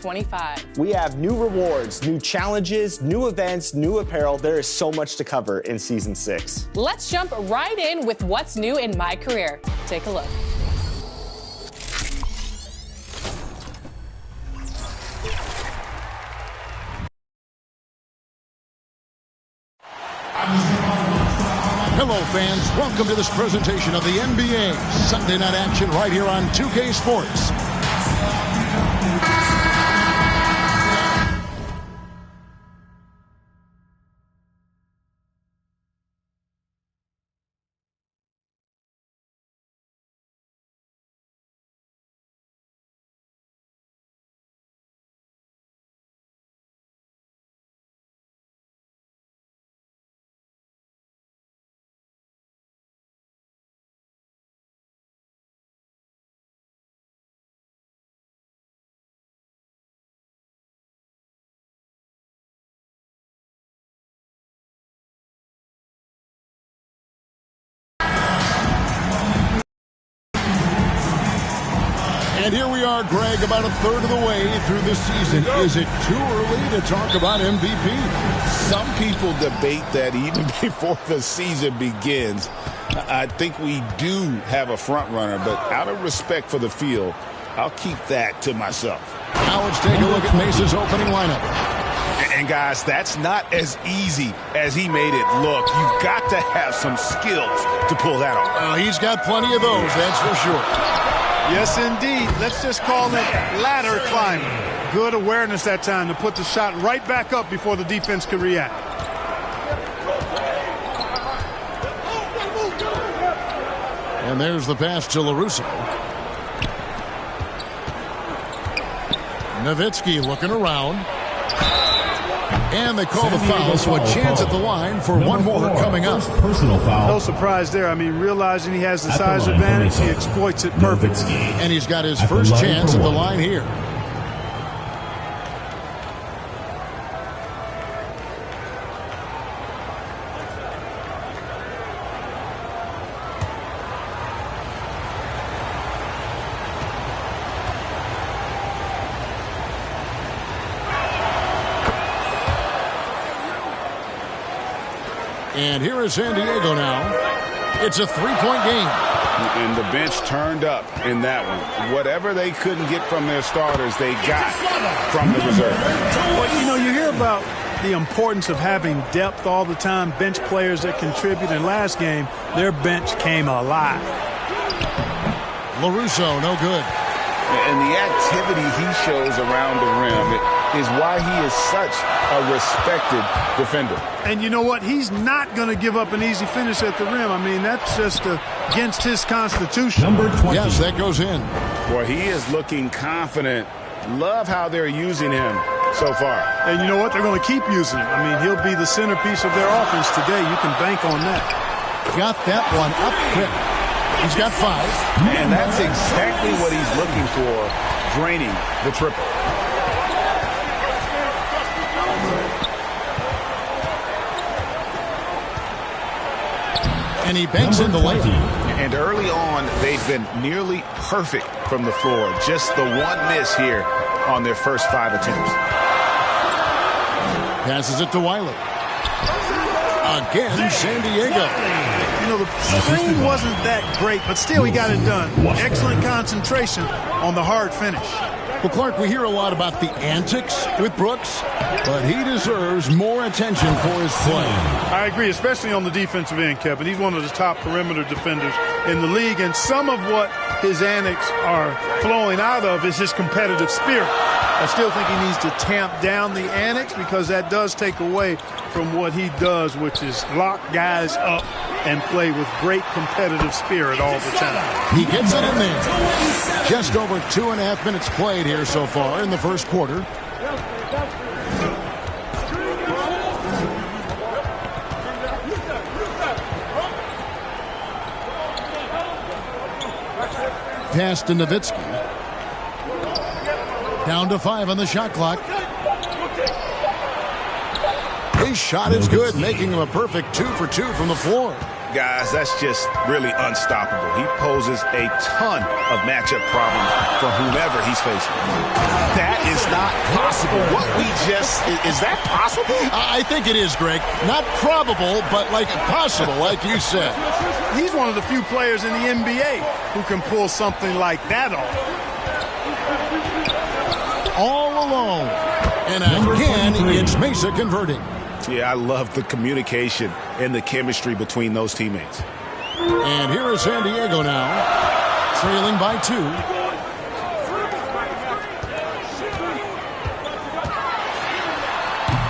25. We have new rewards, new challenges, new events, new apparel. There is so much to cover in Season 6. Let's jump right in with what's new in my career. Take a look. Hello, fans. Welcome to this presentation of the NBA Sunday Night Action right here on 2K Sports. And here we are, Greg, about a third of the way through the season. Is it too early to talk about MVP? Some people debate that even before the season begins. I think we do have a front runner, but out of respect for the field, I'll keep that to myself. Now let's take a look at Mesa's opening lineup. And guys, that's not as easy as he made it look. You've got to have some skills to pull that off. He's got plenty of those, that's for sure. Yes, indeed. Let's just call it ladder climbing. Good awareness that time to put the shot right back up before the defense could react. And there's the pass to LaRusso. Nowitzki looking around. And they call the foul, so a chance at the line for one more coming up. Personal foul. No surprise there. I mean, realizing he has the size advantage, he exploits it perfectly. And he's got his first chance at the line here. And here is San Diego now. It's a three-point game. And the bench turned up in that one. Whatever they couldn't get from their starters, they got from the reserve. Well, you know, you hear about the importance of having depth all the time, bench players that contribute. In last game, their bench came alive. LaRusso, no good. And the activity he shows around the rim is why he is such a respected defender. And you know what? He's not going to give up an easy finish at the rim. I mean, that's just against his constitution. Number 20. Yes, that goes in. Boy, he is looking confident. Love how they're using him so far. And you know what? They're going to keep using him. I mean, he'll be the centerpiece of their offense today. You can bank on that. Got that one up quick. He's got 5. And that's exactly what he's looking for, draining the triple. And he banks in the layup. And early on, they've been nearly perfect from the floor. Just the one miss here on their first 5 attempts. Passes it to Wiley. Again, San Diego. You know, the screen wasn't that great, but still he got it done. Excellent concentration on the hard finish. Well, Clark, we hear a lot about the antics with Brooks, but he deserves more attention for his play. I agree, especially on the defensive end, Kevin. He's one of the top perimeter defenders in the league, and some of what his antics are flowing out of is his competitive spirit. I still think he needs to tamp down the antics because that does take away from what he does, which is lock guys up and play with great competitive spirit all the time. He gets it in there. Just over 2.5 minutes played here so far in the first quarter. Pass to Nowitzki. Down to 5 on the shot clock. His shot is good, making him a perfect 2 for 2 from the floor. guys, that's just really unstoppable. He poses a ton of matchup problems for whomever he's facing. That is not possible. What we just, is that possible? I think it is, Greg. Not probable, but like possible, like you said. He's one of the few players in the NBA who can pull something like that off. All alone. And again, it's Mesa converting. Yeah, I love the communication and the chemistry between those teammates. And here is San Diego now, trailing by 2.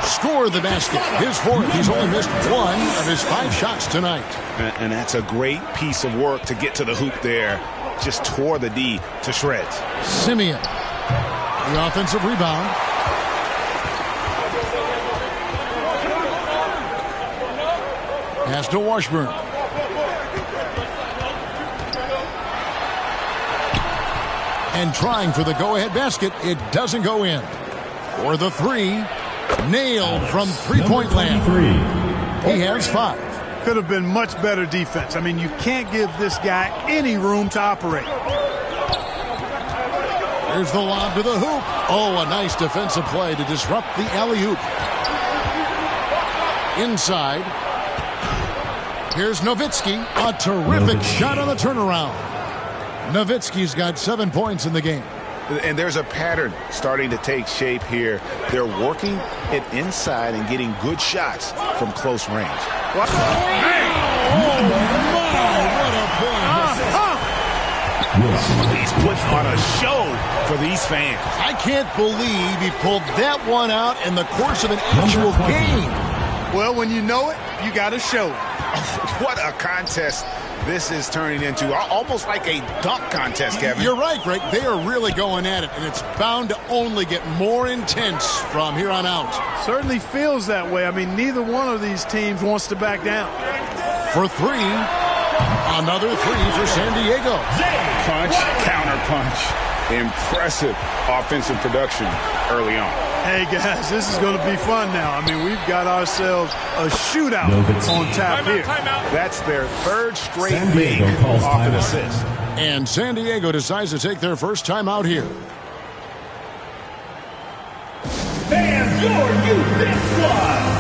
Score the basket. His fourth. He's only missed 1 of his 5 shots tonight. And that's a great piece of work to get to the hoop there. Just tore the D to shreds. Simeon, the offensive rebound. Pass to Washburn. And trying for the go-ahead basket. It doesn't go in. For the 3. Nailed from three-point land. He has 5. Could have been much better defense. I mean, you can't give this guy any room to operate. Here's the lob to the hoop. Oh, a nice defensive play to disrupt the alley-oop. Inside. Here's Nowitzki. A terrific shot on the turnaround. Nowitzki's got 7 points in the game. And there's a pattern starting to take shape here. They're working it inside and getting good shots from close range. What? Oh, my, what a point. He's putting on a show for these fans. I can't believe he pulled that one out in the course of an actual game. Well, when you know it, you got to show it. What a contest this is turning into. Almost like a dunk contest, Kevin. You're right, Greg. They are really going at it, and it's bound to only get more intense from here on out. Certainly feels that way. I mean, neither one of these teams wants to back down. For 3, another 3 for San Diego. Punch, counter punch. Impressive offensive production early on. Hey, guys, this is going to be fun now. I mean, we've got ourselves a shootout on tap here. That's their 3rd straight make off an assist. And San Diego decides to take their first timeout here. Fans, you're this one.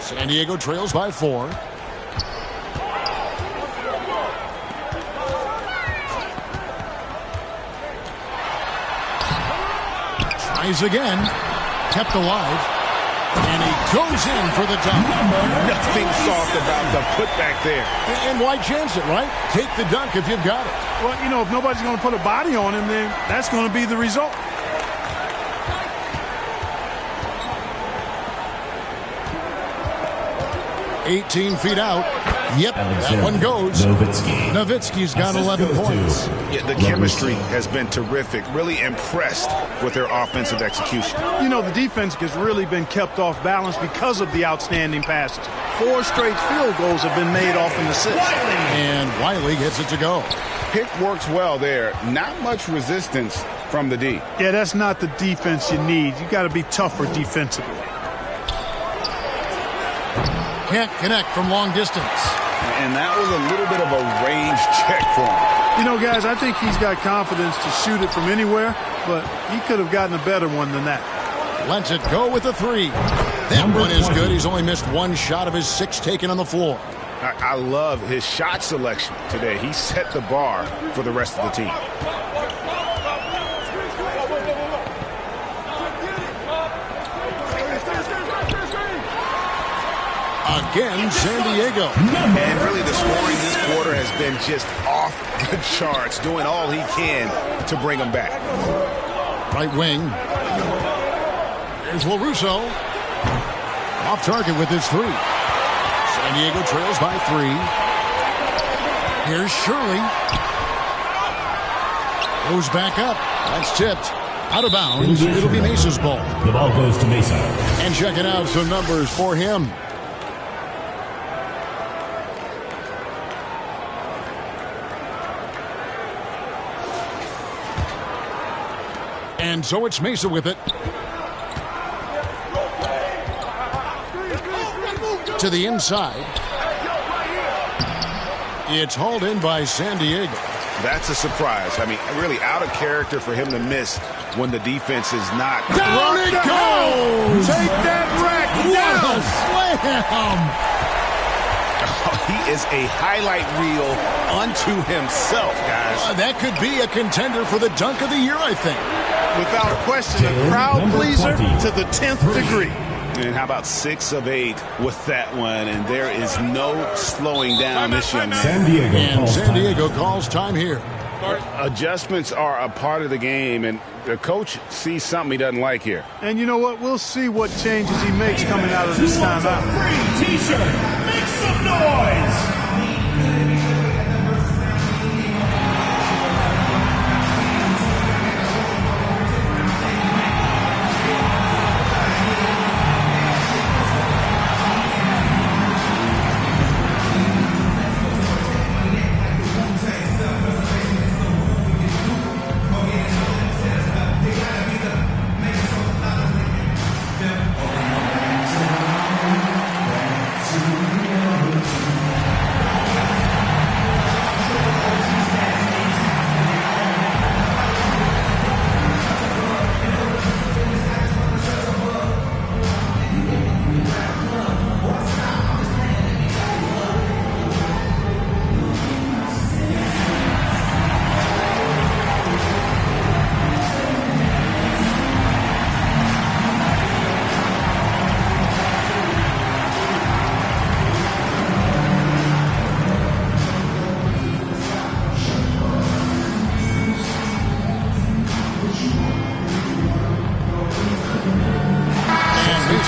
San Diego trails by 4. Tries again. Kept alive. And he goes in for the dunk. Nothing soft about the putback there. And why chance it, right? Take the dunk if you've got it. Well, you know, if nobody's going to put a body on him, then that's going to be the result. $18 feet out. Yep, that one goes. Nowitzki's got 11 points. Yeah, the chemistry has been terrific. Really impressed with their offensive execution. You know, the defense has really been kept off balance because of the outstanding passes. 4 straight field goals have been made off an assist. And Wiley gets it to go. Pick works well there. Not much resistance from the D. Yeah, that's not the defense you need. You got to be tougher defensively. can't connect from long distance. And that was a little bit of a range check for him. You know, guys, I think he's got confidence to shoot it from anywhere, but he could have gotten a better one than that. Lets it go with a 3. That one is good. He's only missed 1 shot of his 6 taken on the floor. I love his shot selection today. He set the bar for the rest of the team. Again, San Diego. And really the scoring this quarter has been just off the charts, doing all he can to bring them back. Right wing. There's LaRusso. Off target with his 3. San Diego trails by 3. Here's Shirley. Goes back up. That's tipped. Out of bounds. It'll be Mesa's ball. The ball goes to Mesa. And checking out some numbers for him. And so it's Mesa with it. To the inside. It's hauled in by San Diego. That's a surprise. I mean, really out of character for him to miss when the defense is not. Down it goes! Take that rack What down! a slam! He is a highlight reel unto himself, guys. That could be a contender for the dunk of the year, I think. Without question, a crowd pleaser to the 10th degree. And how about 6 of 8 with that one? And there is no slowing down this young man. San Diego And calls San Diego calls time here. Adjustments are a part of the game, and the coach sees something he doesn't like here. And you know what? We'll see what changes he makes coming out of this timeout. Free T-shirt. Make some noise.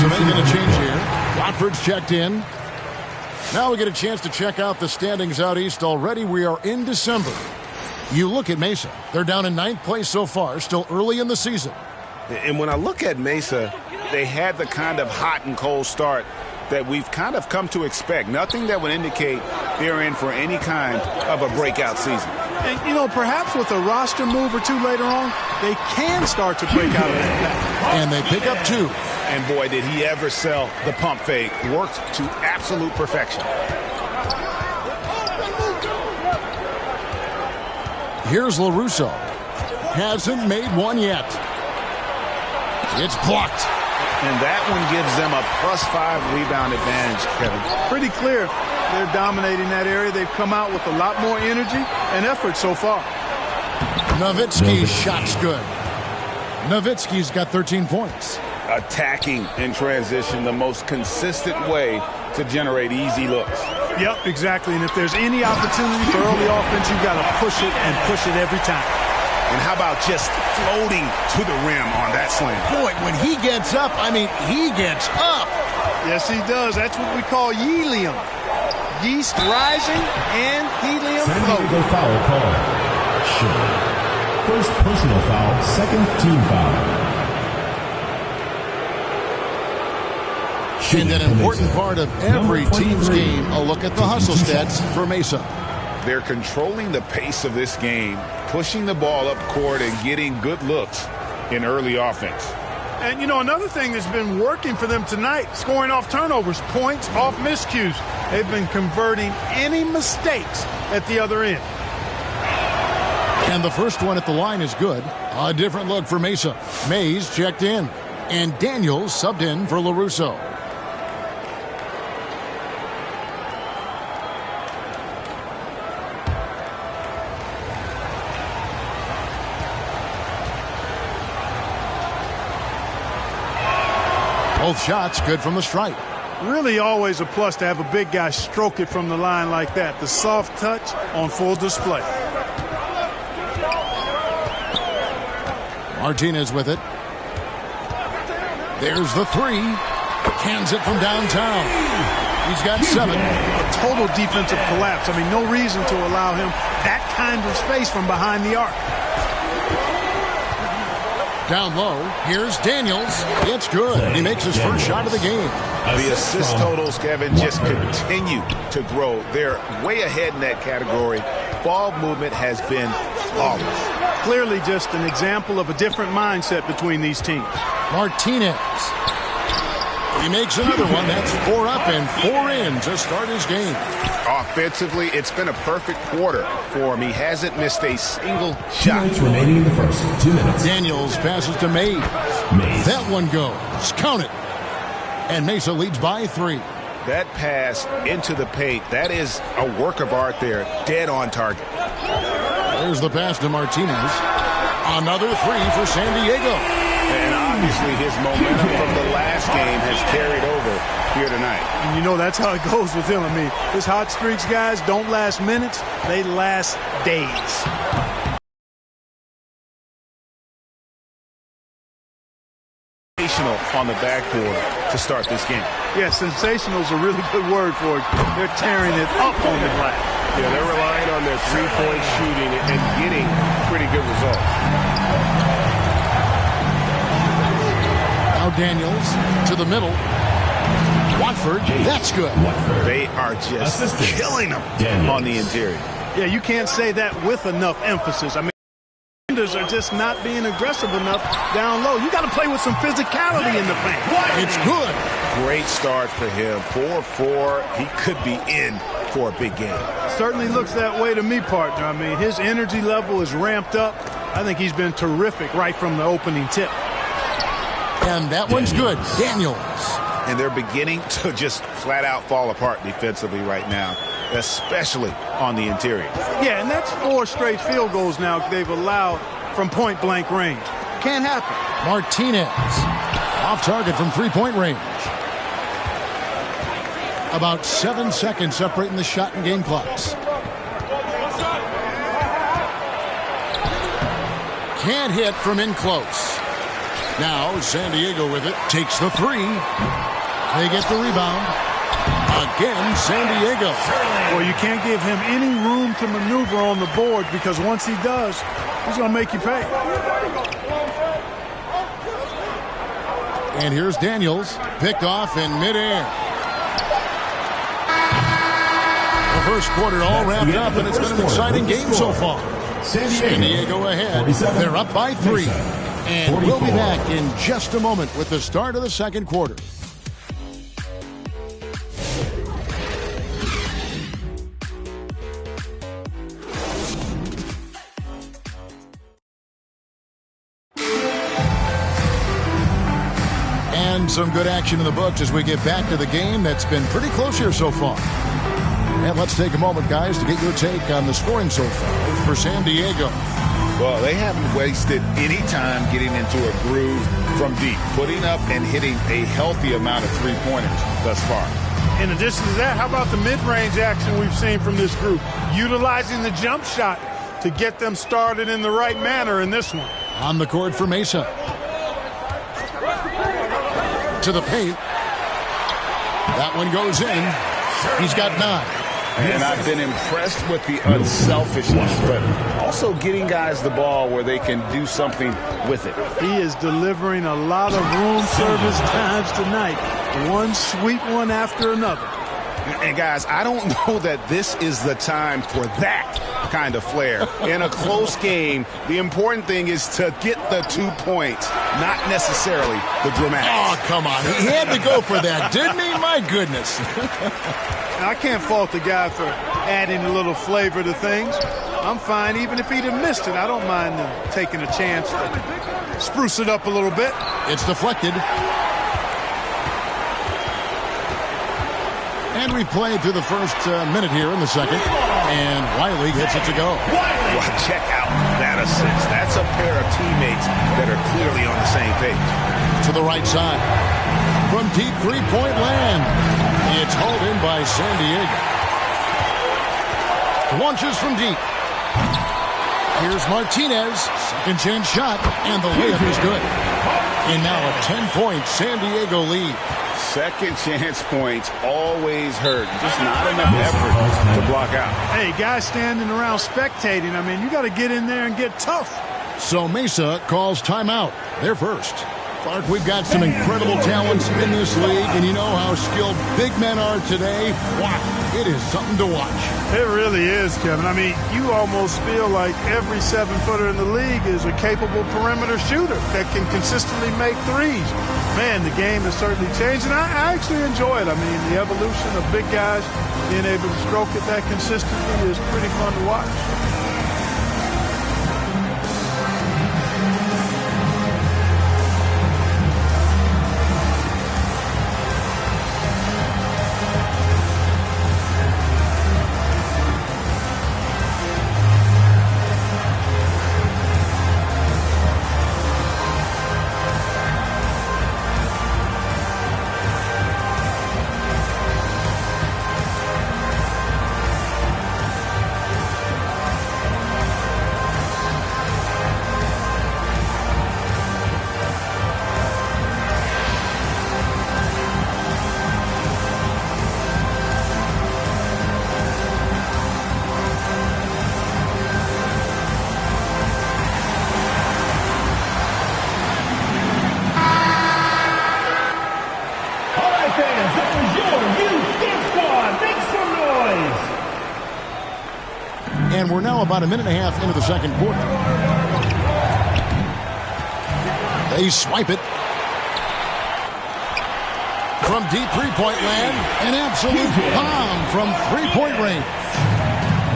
Making a change here. Watford's checked in. Now we get a chance to check out the standings out east already. We are in December. You look at Mesa. They're down in 9th place so far, still early in the season. And when I look at Mesa, they had the kind of hot and cold start that we've kind of come to expect. Nothing that would indicate they're in for any kind of a breakout season. And, you know, perhaps with a roster move or two later on, they can start to break out of that. And they pick up 2. And boy, did he ever sell the pump fake. Worked to absolute perfection. Here's LaRusso. Hasn't made one yet. It's blocked. And that one gives them a +5 rebound advantage, Kevin. Pretty clear they're dominating that area. They've come out with a lot more energy and effort so far. Nowitzki's shot's good. Nowitzki's got 13 points. Attacking in transition, the most consistent way to generate easy looks. Yep, exactly. And if there's any opportunity for early offense, you've got to push it and push it every time. And how about just floating to the rim on that slam? Boy, when he gets up, I mean, he gets up. Yes, he does. That's what we call helium. Yeast rising and helium San floating. Diego foul call. Sure. First personal foul, second team foul. And an important part of every team's game, a look at the hustle stats for Mesa. They're controlling the pace of this game, pushing the ball up court and getting good looks in early offense. And, you know, another thing that's been working for them tonight, scoring off turnovers, points off miscues. They've been converting any mistakes at the other end. And the first one at the line is good. A different look for Mesa. Mays checked in. And Daniels subbed in for LaRusso. Both shots good from the stripe. Really always a plus to have a big guy stroke it from the line like that. The soft touch on full display. Martinez with it. There's the three. Cans it from downtown. He's got 7. A total defensive collapse. I mean, no reason to allow him that kind of space from behind the arc. Down low, here's Daniels. It's good. He makes his first shot of the game. The assist totals, Kevin, just continue to grow. They're way ahead in that category. Ball movement has been flawless. Clearly just an example of a different mindset between these teams. Martinez. He makes another one. That's 4 up and 4 in to start his game. Offensively, it's been a perfect quarter for him. He hasn't missed a single 2 shot. minutes remaining in the first. 2 minutes. Daniels passes to Mays. Mays. That one goes. Count it. And Mesa leads by 3. That pass into the paint, that is a work of art there. Dead on target. There's the pass to Martinez. Another 3 for San Diego. And obviously his momentum from the last game has carried over here tonight. And you know that's how it goes with him. I mean, his hot streaks, guys, don't last minutes. They last days. Sensational on the backboard to start this game. Yeah, sensational is a really good word for it. They're tearing it up on the glass. Yeah, they're relying on their three-point shooting and getting pretty good results. Now Daniels to the middle. Watford, that's good. They are just killing them on the interior. Yeah, you can't say that with enough emphasis. I mean, defenders are just not being aggressive enough down low. You got to play with some physicality in the paint. It's good. Great start for him. 4-4. He could be in for a big game. Certainly looks that way to me, partner. I mean, his energy level is ramped up. I think he's been terrific right from the opening tip. And that one's good. Daniels. And they're beginning to just flat out fall apart defensively right now, especially on the interior. Yeah, and that's 4 straight field goals now they've allowed from point-blank range. Can't happen. Martinez. Off target from 3-point range. About 7 seconds separating the shot and game clocks. Can't hit from in close. Now San Diego with it. Takes the 3. They get the rebound. Again, San Diego. Well, you can't give him any room to maneuver on the board because once he does, he's going to make you pay. And here's Daniels. Picked off in midair. The first quarter all wrapped up, and it's been an exciting game so far. San Diego ahead. They're up by 3. And we'll be back in just a moment with the start of the second quarter. And some good action in the books as we get back to the game that's been pretty close here so far. And let's take a moment, guys, to get your take on the scoring so far for San Diego. Well, they haven't wasted any time getting into a groove from deep, putting up and hitting a healthy amount of three-pointers thus far. In addition to that, how about the mid-range action we've seen from this group? Utilizing the jump shot to get them started in the right manner in this one. On the court for Mesa. To the paint. That one goes in. He's got 9. And I've been impressed with the unselfishness, but also getting guys the ball where they can do something with it. He is delivering a lot of room service times tonight. One sweet one after another. And guys, I don't know that this is the time for that kind of flair. In a close game, the important thing is to get the 2 points, not necessarily the dramatics. Oh, come on. He had to go for that, didn't he? My goodness. Now, I can't fault the guy for adding a little flavor to things. I'm fine even if he'd have missed it. I don't mind taking a chance to spruce it up a little bit. It's deflected. And we played through the first minute here in the second. And Wiley gets it to go. Well, check out that assist. That's a pair of teammates that are clearly on the same page. To the right side. From deep three-point land. It's hauled in by San Diego. Launches from deep. Here's Martinez. Second chance shot. And the layup is good. And now a 10-point San Diego lead. Second chance points always hurt. Just not enough effort to block out. Hey, guys standing around spectating, I mean, you got to get in there and get tough. So Mesa calls timeout. They're first. Clark, we've got some incredible talents in this league, and you know how skilled big men are today. Wow, it is something to watch. It really is, Kevin. I mean, you almost feel like every 7-footer in the league is a capable perimeter shooter that can consistently make threes. Man, the game has certainly changed, and I actually enjoy it. I mean, the evolution of big guys being able to stroke it that consistently is pretty fun to watch. And we're now about a minute and a half into the second quarter. They swipe it. From deep three-point land, an absolute bomb from three-point range.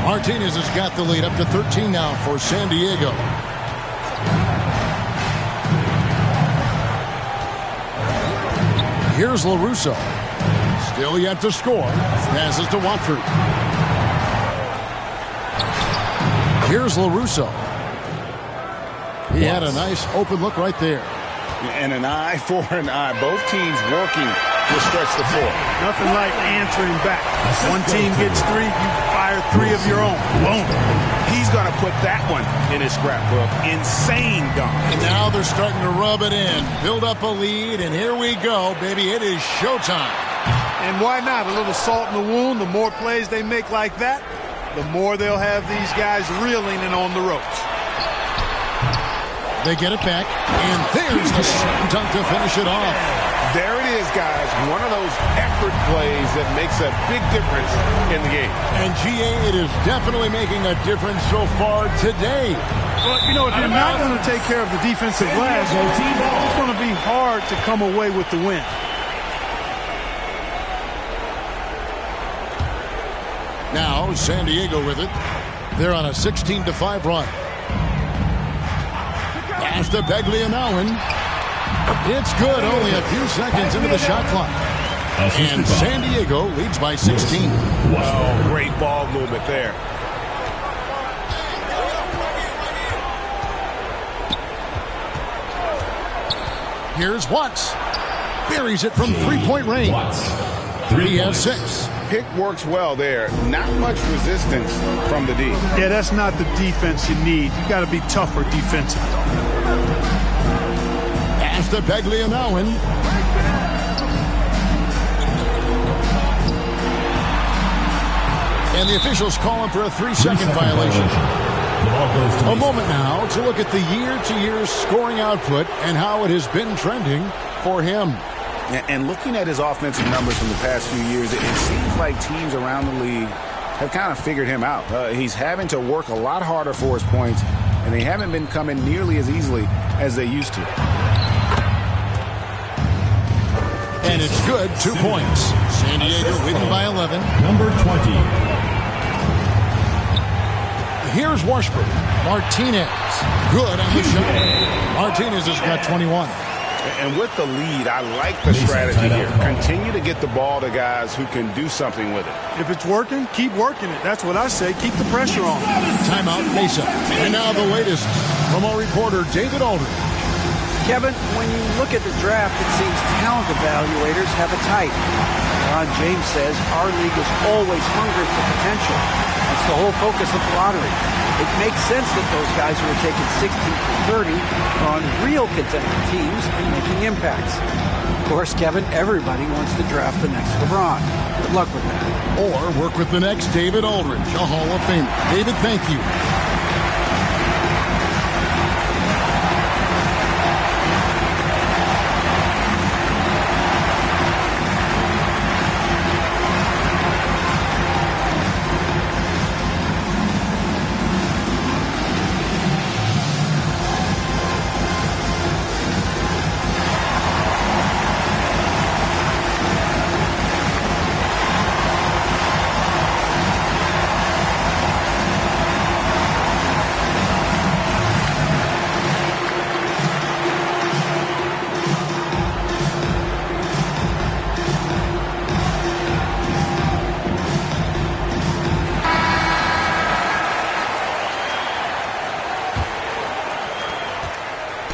Martinez has got the lead up to 13 now for San Diego. Here's LaRusso. Still yet to score. Passes to Watford. Here's LaRusso. He had a nice open look right there. And an eye for an eye. Both teams working to stretch the floor. Nothing like answering back. One team gets three, you fire three of your own. Boom. He's going to put that one in his scrapbook. Insane dunk. And now they're starting to rub it in. Build up a lead, and here we go, baby. It is showtime. And why not? A little salt in the wound. The more plays they make like that, the more they'll have these guys reeling and on the ropes. They get it back, and there's the dunk to finish it off. There it is, guys. One of those effort plays that makes a big difference in the game. And GA, it is definitely making a difference so far today. Well, you know, if you're not going to take care of the defensive glass, it's going to be hard to come away with the win. Now, San Diego with it. They're on a 16-5 run. Pass to Beglianowen. It's good, only a few seconds into the shot clock. And San Diego leads by 16. Oh, great ball movement there. Here's Watts. Buries it from three-point range. He has 6. Pick works well there. Not much resistance from the D. Yeah, that's not the defense you need. You got to be tougher defensively. Pass to Beglianowen. And the officials call him for a 3-second violation. A moment now to look at the year-to-year scoring output and how it has been trending for him. And looking at his offensive numbers from the past few years, it seems like teams around the league have kind of figured him out. He's having to work a lot harder for his points, and they haven't been coming nearly as easily as they used to. And it's good, 2 points. San Diego leading by 11. Number 20. Here's Washburn. Martinez. Good on the shot. Martinez has got 21. And with the lead, I like the strategy here. Continue to get the ball to guys who can do something with it. If it's working, keep working it. That's what I say. Keep the pressure on. Timeout, Mesa. And now the latest from our reporter, David Aldridge. Kevin, when you look at the draft, it seems talent evaluators have a type. Ron James says our league is always hungry for potential. That's the whole focus of the lottery. It makes sense that those guys who are taken 16 through 30 are on real contending teams and making impacts. Of course, Kevin, everybody wants to draft the next LeBron. Good luck with that. Or work with the next David Aldridge, a Hall of Famer. David, thank you.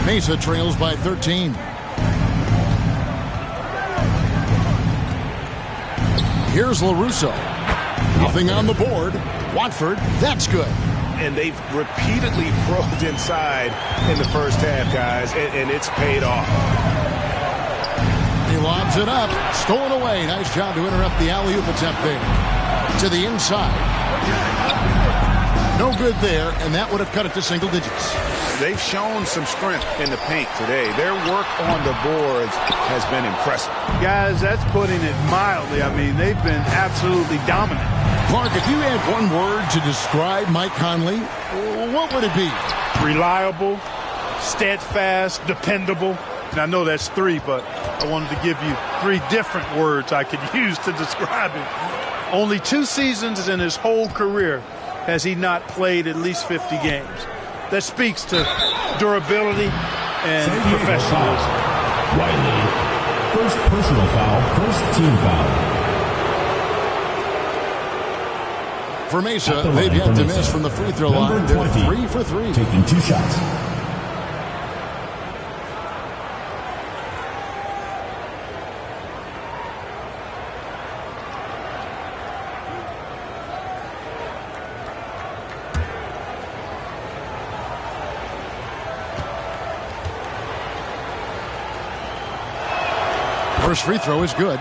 Mesa trails by 13. Here's LaRusso. Nothing on the board. Watford, that's good. And they've repeatedly probed inside in the first half, guys, and it's paid off. He lobs it up. Stolen away. Nice job to interrupt the alley-oop attempt there. To the inside. No good there, and that would have cut it to single digits. They've shown some strength in the paint today. Their work on the boards has been impressive. Guys, that's putting it mildly. I mean, they've been absolutely dominant. Clark, if you had one word to describe Mike Conley, what would it be? Reliable, steadfast, dependable. And I know that's 3, but I wanted to give you 3 different words I could use to describe him. Only 2 seasons in his whole career has he not played at least 50 games. That speaks to durability and professionalism. Wiley. First personal foul, first team foul. For Mesa, they've yet to miss from the free throw line. They're 3 for 3. Taking 2 shots. First free throw is good.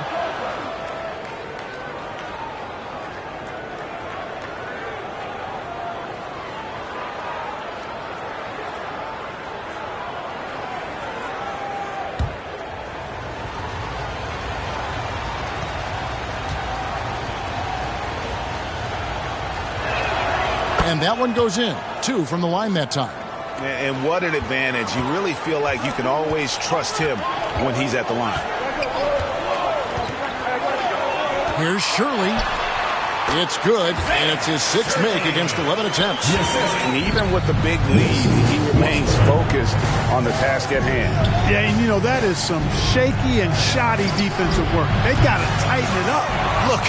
And that one goes in. 2 from the line that time. And what an advantage. You really feel like you can always trust him when he's at the line. Here's Shirley. It's good, and it's his 6th make against 11 attempts. And even with the big lead, he remains focused on the task at hand. Yeah, and you know, that is some shaky and shoddy defensive work. They got to tighten it up. Look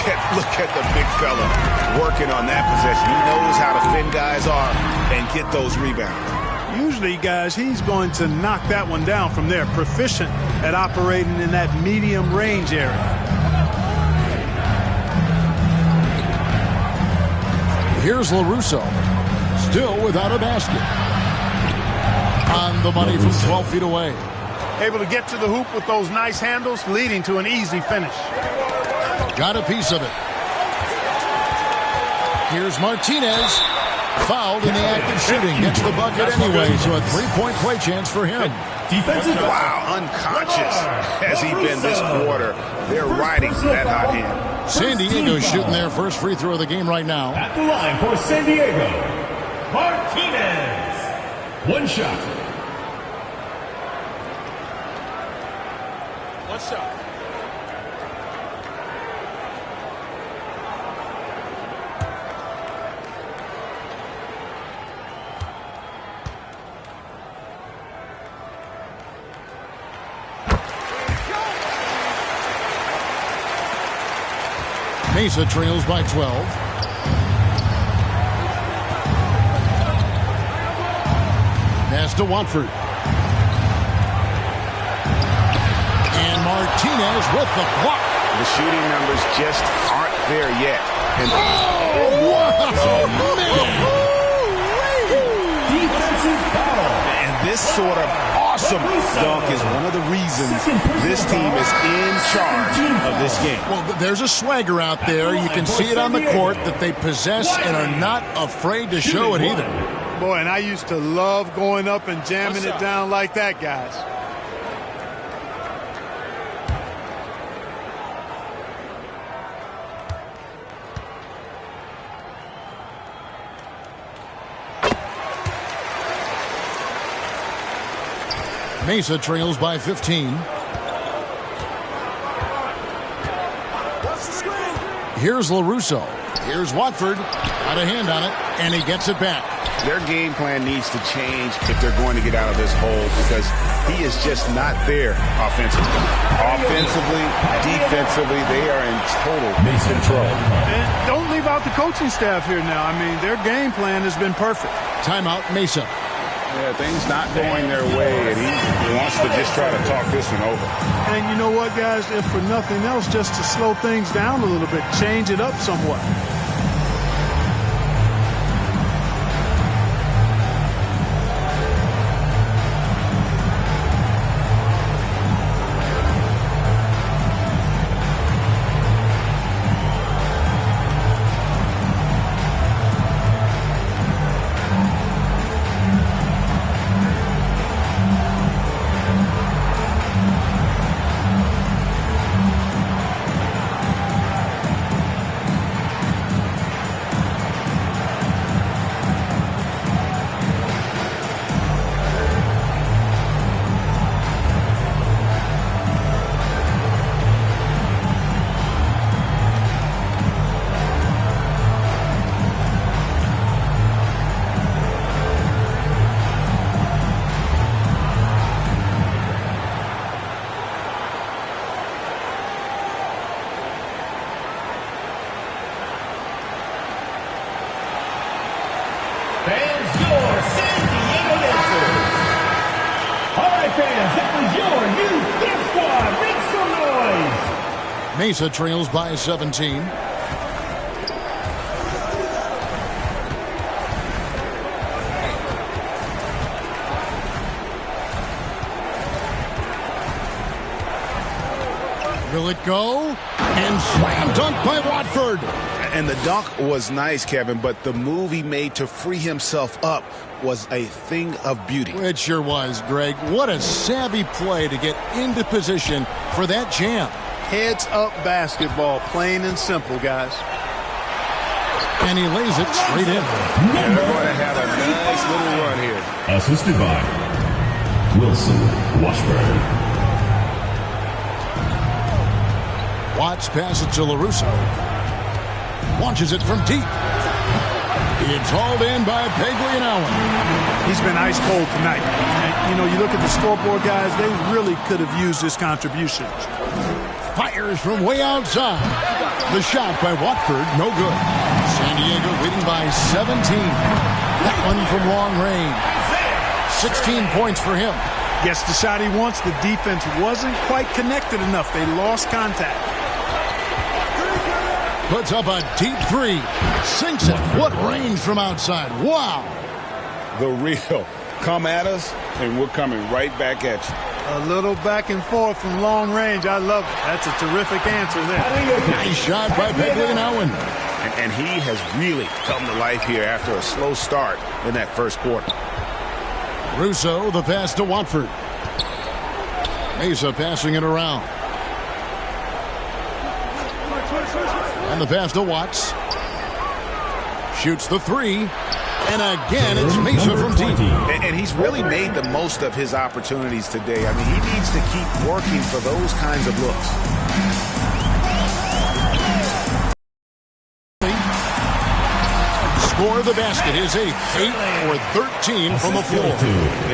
at the big fella working on that possession. He knows how to fin guys off and get those rebounds. Usually, guys, he's going to knock that one down from there. Proficient at operating in that medium range area. Here's LaRusso, still without a basket. On the money from 12 feet away. Able to get to the hoop with those nice handles, leading to an easy finish. Got a piece of it. Here's Martinez. Fouled in the act of shooting. Gets the bucket anyway, so a three-point play chance for him. Defensive Wow, unconscious has he been this quarter. They're riding that hot hand. San Diego shooting their first free throw of the game right now. at the line for San Diego, Martinez. One shot. One shot. Mesa trails by 12. Pass to Watford. And Martinez with the block. The shooting numbers just aren't there yet. And Defensive foul. And this sort of awesome dunk is one of the reasons this team is in charge of this game. Well, there's a swagger out there. You can see it on the court that they possess and are not afraid to show it either. Boy, and I used to love going up and jamming it down like that, guys. Mesa trails by 15. Here's LaRusso. Here's Watford. Got a hand on it, and he gets it back. Their game plan needs to change if they're going to get out of this hole because he is just not there offensively. Offensively, defensively, they are in total control. And don't leave out the coaching staff here now. I mean, their game plan has been perfect. Timeout, Mesa. Yeah, things not going their way, and he wants to just try to talk this one over. And you know what, guys? If for nothing else, just to slow things down a little bit, change it up somewhat. Fans, your San Diego dancers. All right, fans, that was your new dance squad. Make some noise. Mesa trails by 17. Will it go? And slam dunk by Watford. And the dunk was nice, Kevin, but the move he made to free himself up was a thing of beauty. It sure was, Greg. What a savvy play to get into position for that jam. Heads up basketball, plain and simple, guys. And he lays it straight in. And they're going to have a nice little run here. Assisted by Wilson Washburn. Watts passes to LaRusso. Launches it from deep. It's hauled in by Paglianowen. He's been ice cold tonight. And, you know, you look at the scoreboard, guys, they really could have used his contribution. Fires from way outside. The shot by Watford, no good. San Diego leading by 17. That one from long range. 16 points for him. Gets the shot he wants. The defense wasn't quite connected enough. They lost contact. Puts up a deep three. Sinks it. What range from outside. Wow. The real. Come at us, and we're coming right back at you. A little back and forth from long range. I love it. That's a terrific answer there. Nice shot by Paglianowen. And he has really come to life here after a slow start in that first quarter. Russo, the pass to Watford. Mesa passing it around. And the pass to Watts. Shoots the three. And again, it's Mesa from deep. And he's really made the most of his opportunities today. I mean, he needs to keep working for those kinds of looks. Score the basket is 8 or 13 from the floor.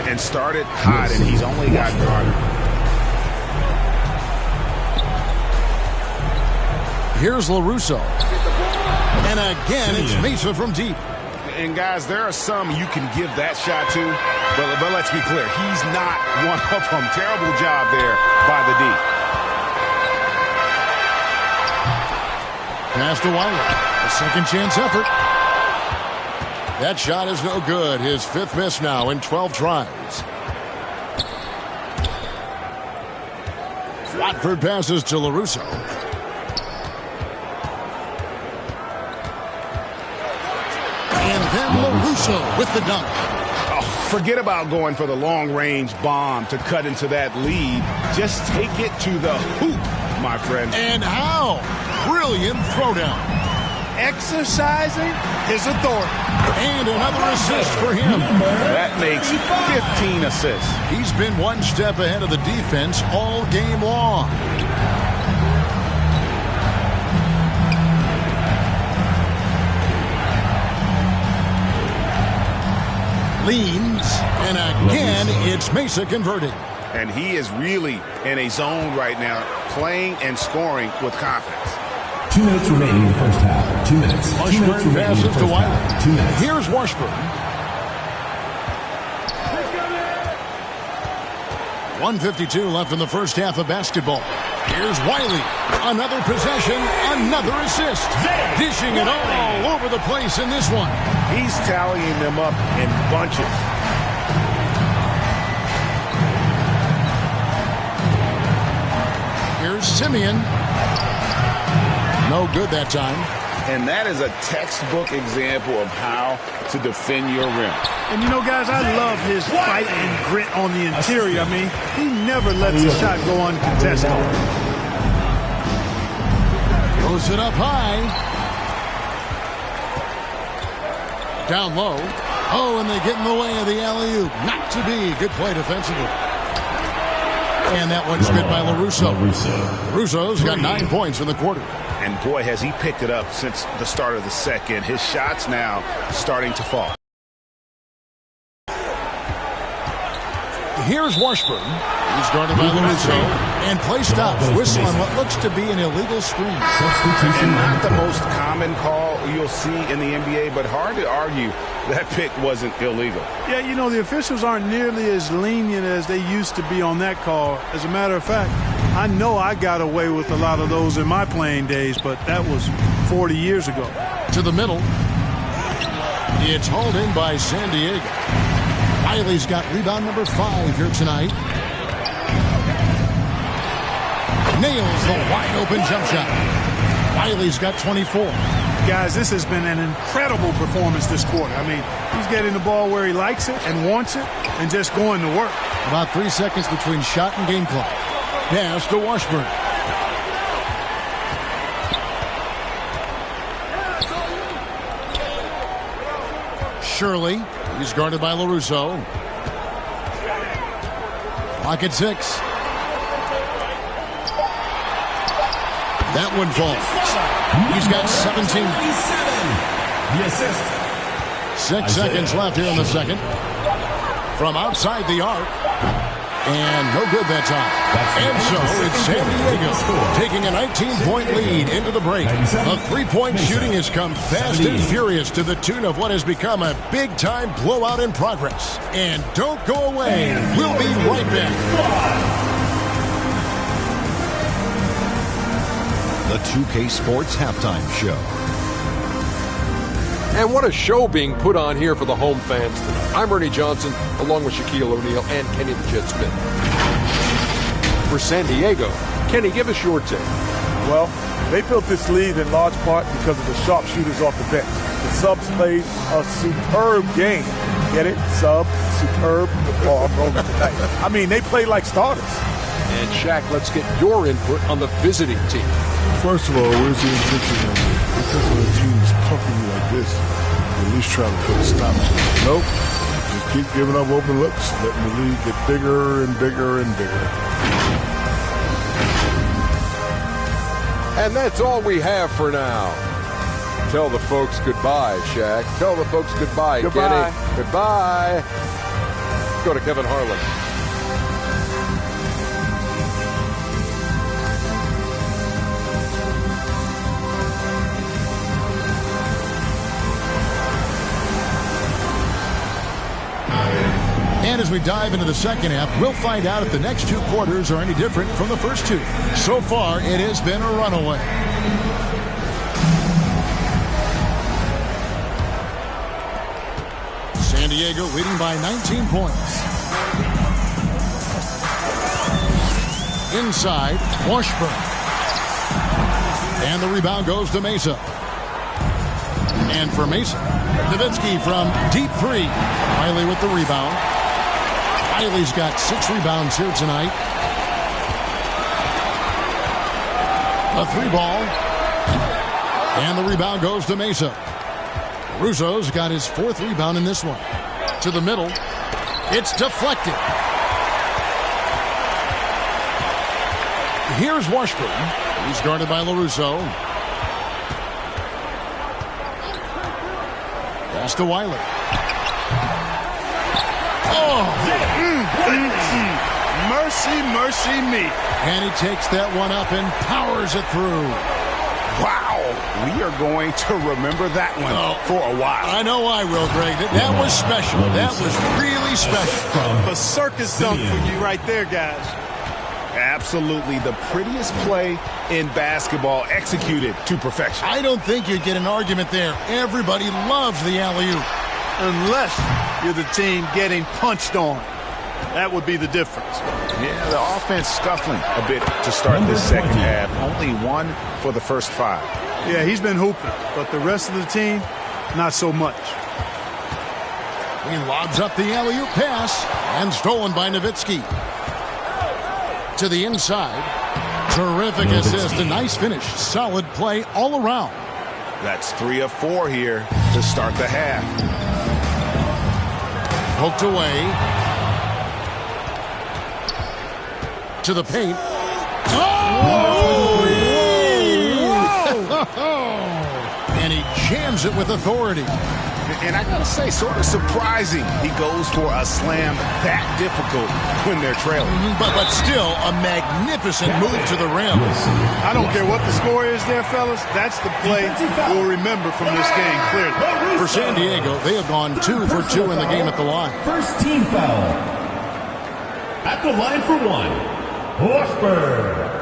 And started hot, and he's only gotten harder. Here's LaRusso. And again, it's Mesa from deep. And, guys, there are some you can give that shot to, but let's be clear. He's not one of them. Terrible job there by the D. Pass to Wiley. A second chance effort. That shot is no good. His fifth miss now in 12 tries. Watford passes to LaRusso. And then LaRusso with the dunk. Oh, forget about going for the long-range bomb to cut into that lead. Just take it to the hoop, my friend. And how? Brilliant throwdown. Exercising his authority. And another assist for him. That makes 15 assists. He's been one step ahead of the defense all game long. Leans, and again, it's Mesa converted. And he is really in a zone right now, playing and scoring with confidence. 2 minutes remaining in the first half. 2 minutes. Washburn passes to Wiley. 2 minutes. Here's Washburn. 1:52 left in the first half of basketball. Here's Wiley. Another possession, another assist. Dishing it all over the place in this one. He's tallying them up in bunches. Here's Simeon. No good that time. And that is a textbook example of how to defend your rim. And, you know, guys, I love his fight and grit on the interior. I mean, he never lets a shot go uncontested. Throws it up high. Down low. Oh, and they get in the way of the alley-oop. Not to be. Good play defensively. And that one's good by LaRusso. LaRusso's got 9 points in the quarter. And, boy, has he picked it up since the start of the second. His shots now starting to fall. Here's Washburn. He's guarded by LaRusso. And play stops. Whistle on what looks to be an illegal screen. And not the most common call you'll see in the NBA, but hard to argue that pick wasn't illegal. Yeah, you know, the officials aren't nearly as lenient as they used to be on that call. As a matter of fact, I know I got away with a lot of those in my playing days, but that was 40 years ago. To the middle. It's hauled in by San Diego. Wiley's got rebound number 5 here tonight. Nails the wide-open jump shot. Wiley's got 24. Guys, this has been an incredible performance this quarter. I mean, he's getting the ball where he likes it and wants it and just going to work. About 3 seconds between shot and game clock. Pass to Washburn. Shirley. He's guarded by LaRusso. Clock at 6. That one falls. He's got 17. The assist. 6 seconds left here in the second. From outside the arc. And no good that time. And so it's San Diego taking a 19-point lead into the break. The three-point shooting has come fast and furious to the tune of what has become a big-time blowout in progress. And don't go away. We'll be right back. The 2K Sports Halftime Show. And what a show being put on here for the home fans tonight. I'm Ernie Johnson, along with Shaquille O'Neal and Kenny the Jet Smith. For San Diego, Kenny, give us your take. Well, they built this lead in large part because of the sharpshooters off the bench. The subs played a superb game. Get it? Sub, superb. Oh, I'm rolling tonight. I mean, they played like starters. And Shaq, let's get your input on the visiting team. First of all, where's the intensity? Because when the team is pumping you like this, you at least try to put a stop to it. Nope. Just keep giving up open looks, letting the lead get bigger and bigger and bigger. And that's all we have for now. Tell the folks goodbye, Shaq. Tell the folks goodbye, Goodbye. Kenny. Goodbye. Let's go to Kevin Harlan. And as we dive into the second half, we'll find out if the next two quarters are any different from the first two. So far, it has been a runaway. San Diego leading by 19 points. Inside, Washburn. And the rebound goes to Mesa. And for Mesa, Nowitzki from deep three. Riley with the rebound. Riley's got 6 rebounds here tonight. A 3-ball. And the rebound goes to Mesa. Russo's got his 4th rebound in this one. To the middle. It's deflected. Here's Washburn. He's guarded by LaRusso. Pass to Wiley. Oh! Mercy, mercy me. And he takes that one up and powers it through. Wow. We are going to remember that one for a while. I know I will, Greg. That was special. That was really special. A circus dunk for you right there, guys. Absolutely the prettiest play in basketball, executed to perfection. I don't think you'd get an argument there. Everybody loves the alley-oop. Unless you're the team getting punched on. That would be the difference. Yeah, the offense scuffling a bit to start this second half. Only 1 for the first 5. Yeah, he's been hooping, but the rest of the team, not so much. He lobs up the alley-oop pass, and stolen by Nowitzki. To the inside. Terrific assist, a nice finish. Solid play all around. That's 3 of 4 here to start the half. Poked away. To the paint. Oh! And he jams it with authority. And I gotta say, sort of surprising he goes for a slam that difficult when they're trailing. But still a magnificent move to the rim. I don't care what the score is there, fellas. That's the play we'll remember from this game, clearly. For San Diego, they have gone 2 for 2 in the game at the line. First team foul. At the line for 1. Washburn.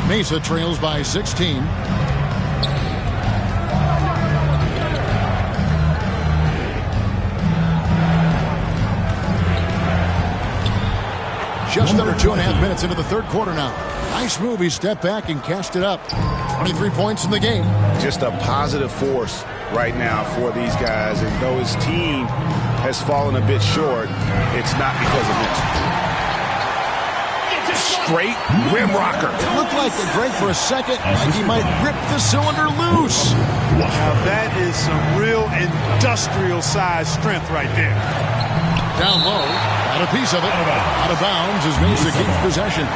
Mesa trails by 16. Just under 2.5 minutes into the third quarter now. Nice move. He stepped back and cashed it up. 23 points in the game. Just a positive force right now for these guys. And though his team has fallen a bit short, it's not because of it. Straight rim rocker. It looked like the break for a second, like he might rip the cylinder loose. Now that is some real industrial size strength right there. Down low, got a piece of it. Out of bounds as Mesa keeps possession.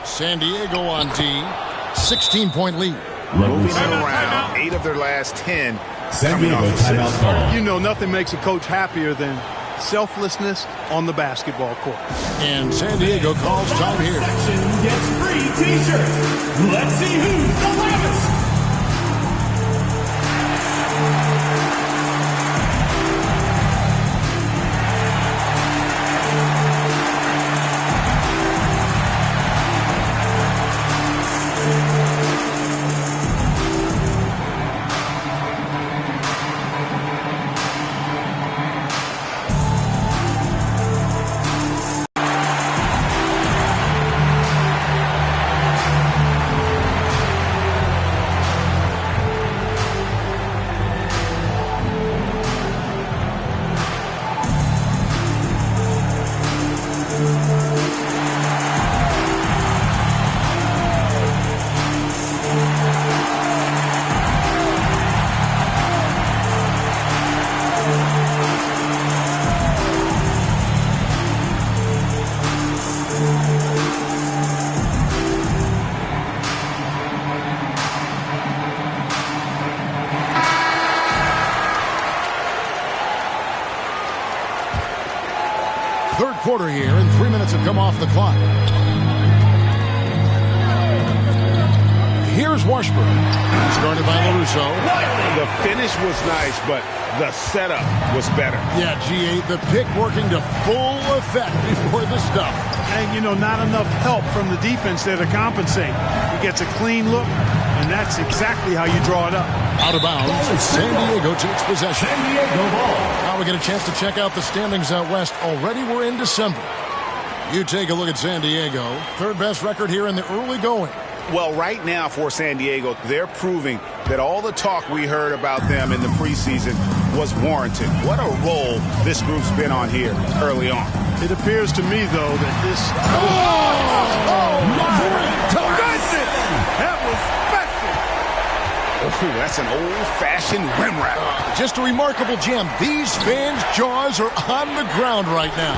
San Diego on D, 16-point lead. Moving around, 8 of their last 10 coming off assists. You know, nothing makes a coach happier than selflessness on the basketball court. And San Diego calls time here. Section gets free T-shirts. Let's see who's the loudest. Third quarter here, and 3 minutes have come off the clock. Here's Washburn. Started by LaRusso. The finish was nice, but the setup was better. Yeah, G8, the pick working to full effect before the stuff. And, you know, not enough help from the defense there to compensate. He gets a clean look, and that's exactly how you draw it up. Out of bounds, San Diego takes possession. San Diego ball. Now we get a chance to check out the standings out west. Already we're in December. You take a look at San Diego. Third best record here in the early going. Well, right now for San Diego, they're proving that all the talk we heard about them in the preseason was warranted. What a role this group's been on here early on. It appears to me, though, that this... That was Oh, that's an old-fashioned rim wrap. Just a remarkable gem. These fans' jaws are on the ground right now.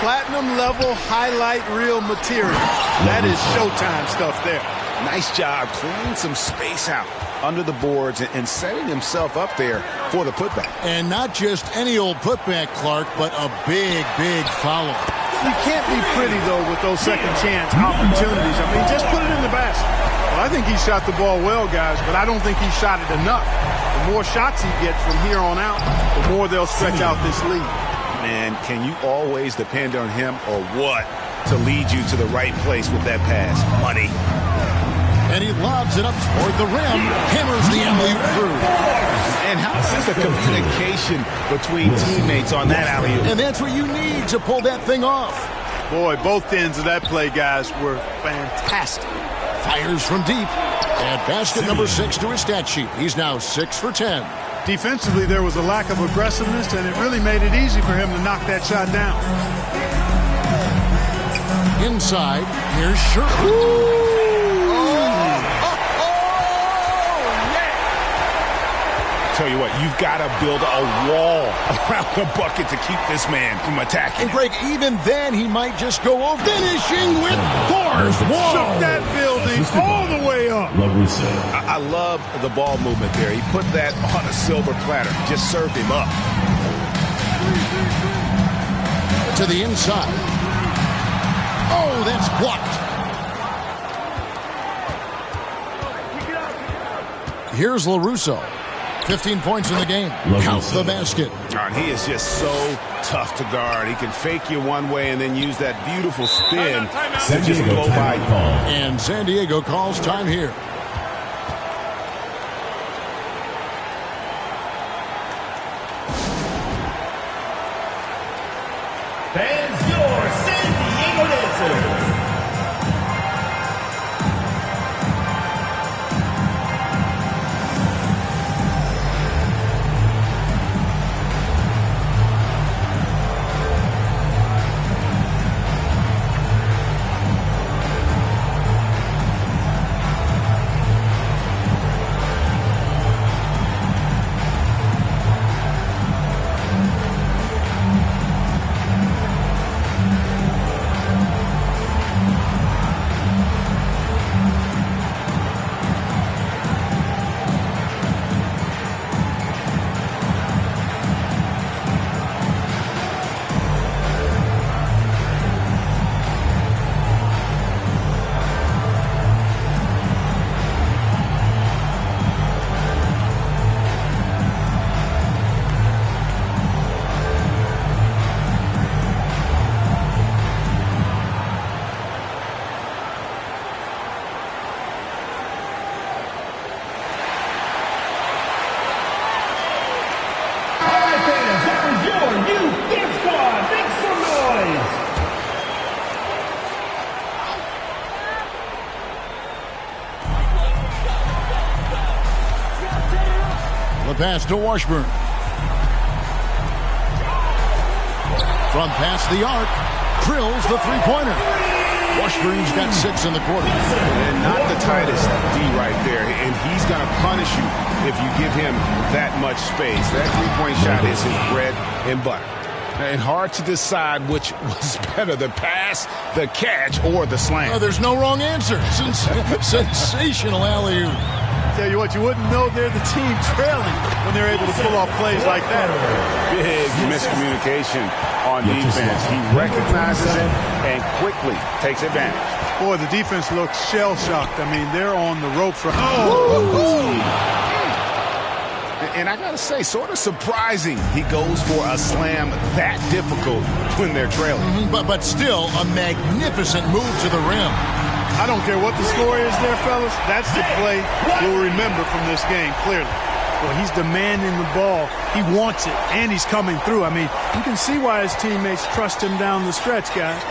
platinum-level highlight reel material. That is Showtime stuff there. Nice job clearing some space out under the boards and setting himself up there for the putback. And not just any old putback, Clark, but a big, big follow. You can't be pretty, though, with those second chance opportunities. I mean, just put it in the basket. Well, I think he shot the ball well, guys, but I don't think he shot it enough. The more shots he gets from here on out, the more they'll stretch out this lead. Man, can you always depend on him or what to lead you to the right place with that pass? Money. And he lobs it up toward the rim, hammers the alley-oop through. And how's the communication between teammates on that alley-oop? And that's what you need to pull that thing off. Boy, both ends of that play, guys, were fantastic. Fires from deep. Add basket number 6 to his stat sheet. He's now 6 for 10. Defensively, there was a lack of aggressiveness, and it really made it easy for him to knock that shot down. Inside, here's Sherwood. Tell you what, you've got to build a wall around the bucket to keep this man from attacking. And Greg, even then, he might just go over, finishing with force. Shook that building all the way up. I love the ball movement there. He put that on a silver platter, just served him up. To the inside. Oh, that's blocked. Here's LaRusso. 15 points in the game. Count the basket. And he is just so tough to guard. He can fake you one way and then use that beautiful spin to just blow by you. And San Diego calls time here. Fans, your San Diego dancers. The pass to Washburn. From past the arc, drills the three-pointer. Washburn's got 6 in the quarter. And not the tightest D right there. And he's going to punish you if you give him that much space. That three-point shot is his bread and butter. And hard to decide which was better, the pass, the catch, or the slam. Oh, there's no wrong answer. Sensational alley-oop. Tell you what, you wouldn't know they're the team trailing when they're able to pull off plays like that. Big miscommunication on defense. He recognizes it and quickly takes advantage. Boy, the defense looks shell-shocked. I mean, they're on the ropes for... And I got to say, sort of surprising he goes for a slam that difficult when they're trailing. But still, a magnificent move to the rim. I don't care what the score is there, fellas. That's the play we'll remember from this game, clearly. Well, he's demanding the ball. He wants it, and he's coming through. I mean, you can see why his teammates trust him down the stretch, guys.